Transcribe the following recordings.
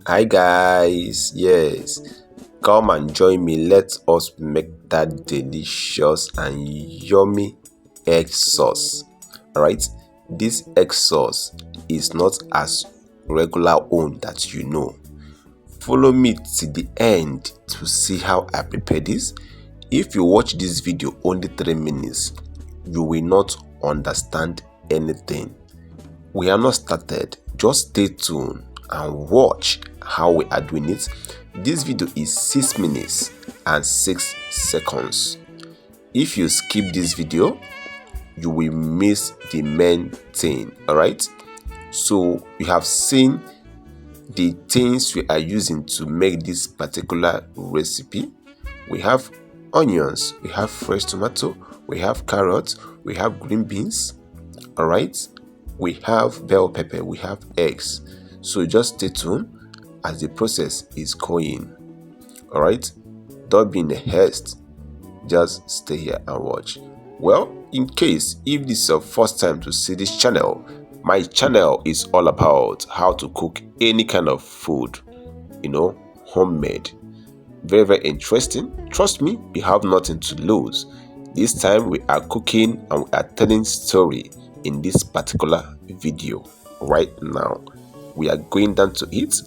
Hi guys, yes, come and join me. Let us make that delicious and yummy egg sauce. Alright, this egg sauce is not as regular one that you know. Follow me to the end to see how I prepare this. If you watch this video only 3 minutes, you will not understand anything. We are not started, just stay tuned and watch how we are doing it. This video is 6 minutes and 6 seconds. If you skip this video, you will miss the main thing. Alright, so you have seen the things we are using to make this particular recipe. We have onions, we have fresh tomato, we have carrots, we have green beans. Alright, we have bell pepper, we have eggs. So just stay tuned as the process is going. Alright, don't be in a haste, just stay here and watch. Well, in case if this is your first time to see this channel, my channel is all about how to cook any kind of food, homemade. Very interesting. Trust me, we have nothing to lose. This time we are cooking and we are telling story in this particular video. Right now we are going down to it.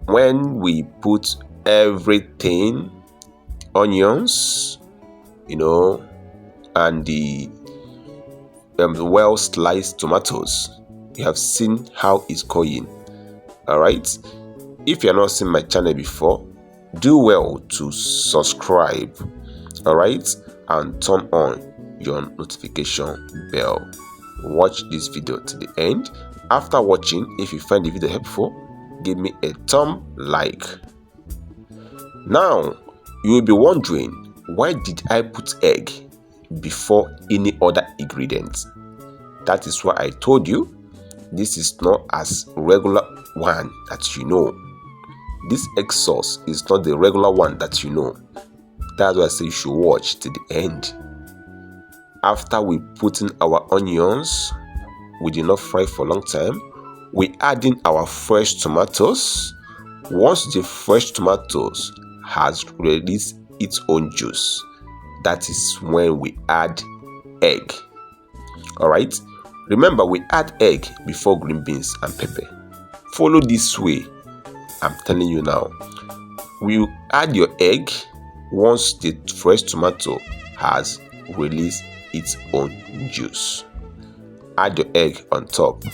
When we put everything, onions, and the well sliced tomatoes, you have seen how it's going. Alright, if you are not seen my channel before, do well to subscribe, alright, and turn on your notification bell. Watch this video to the end. After watching, if you find the video helpful, give me a thumb like. Now you will be wondering, why did I put egg before any other ingredients? That is why I told you this is not as regular one that you know. This egg sauce is not the regular one that you know. That's why I say you should watch to the end. After we put in our onions, we did not fry for a long time. We add in our fresh tomatoes. Once the fresh tomatoes has released its own juice, that is when we add egg. Alright, remember we add egg before green beans and pepper. Follow this way, I'm telling you now. We add your egg once the fresh tomato has released its own juice. Add your egg on top.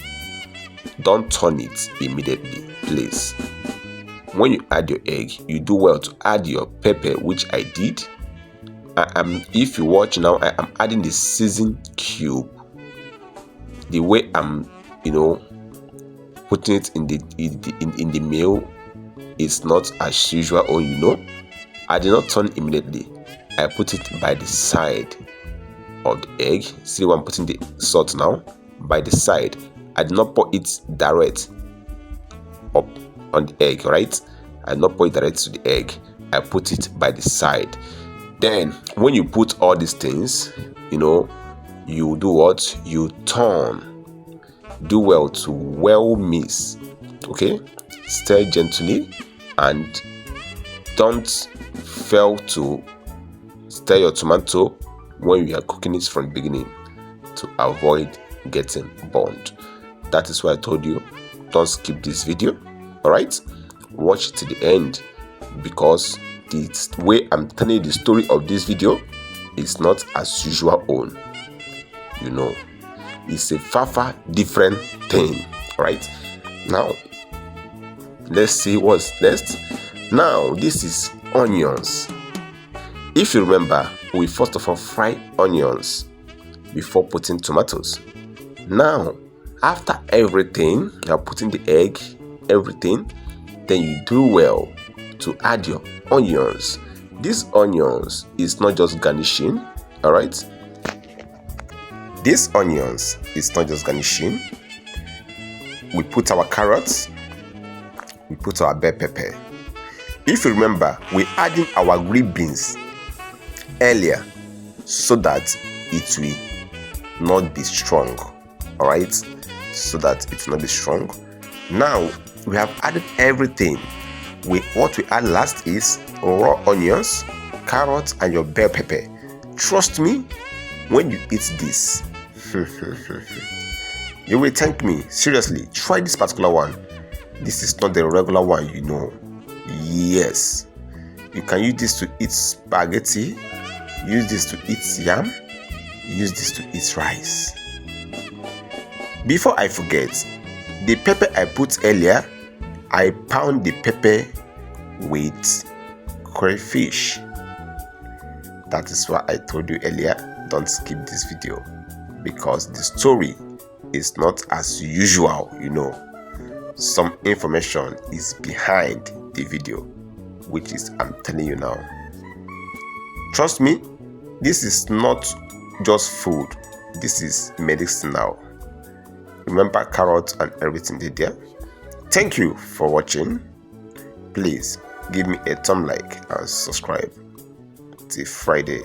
Don't turn it immediately, please. When you add your egg, you do well to add your pepper, which I did. If you watch now, I am adding the season cube. The way I'm, putting it in the meal is not as usual. Or I did not turn it immediately. I put it by the side of the egg. See where I'm putting the salt now? By the side. I did not pour it direct up on the egg, right? I did not pour it direct to the egg. I put it by the side. Then when you put all these things, you do what? You turn. Do well to well mix. Okay? Stir gently and don't fail to stir your tomato when you are cooking it from the beginning to avoid getting burned. That is why I told you, don't skip this video. Alright, watch it to the end, because the way I'm telling you the story of this video is not as usual on. It's a far different thing. Right now, let's see what's next. Now this is onions. If you remember, we first of all fry onions before putting tomatoes. Now, after everything, you are putting the egg, everything, then you do well to add your onions. These onions is not just garnishing, alright? These onions is not just garnishing. We put our carrots, we put our bell pepper. If you remember, we adding our green beans earlier so that it will not be strong. Alright, so that it will not be strong. Now we have added everything. What we add last is raw onions, carrots, and your bell pepper. Trust me, when you eat this, you will thank me. Seriously, try this particular one. This is not the regular one, you know. Yes, you can use this to eat spaghetti, use this to eat yam, use this to eat rice. Before I forget, the pepper I put earlier, I pound the pepper with crayfish. That is why I told you earlier, don't skip this video, because the story is not as usual, you know. Some information is behind the video, which is I'm telling you now. Trust me, this is not just food, this is medicinal. Remember carrots and everything there. Thank you for watching. Please give me a thumb like and subscribe. Till Friday.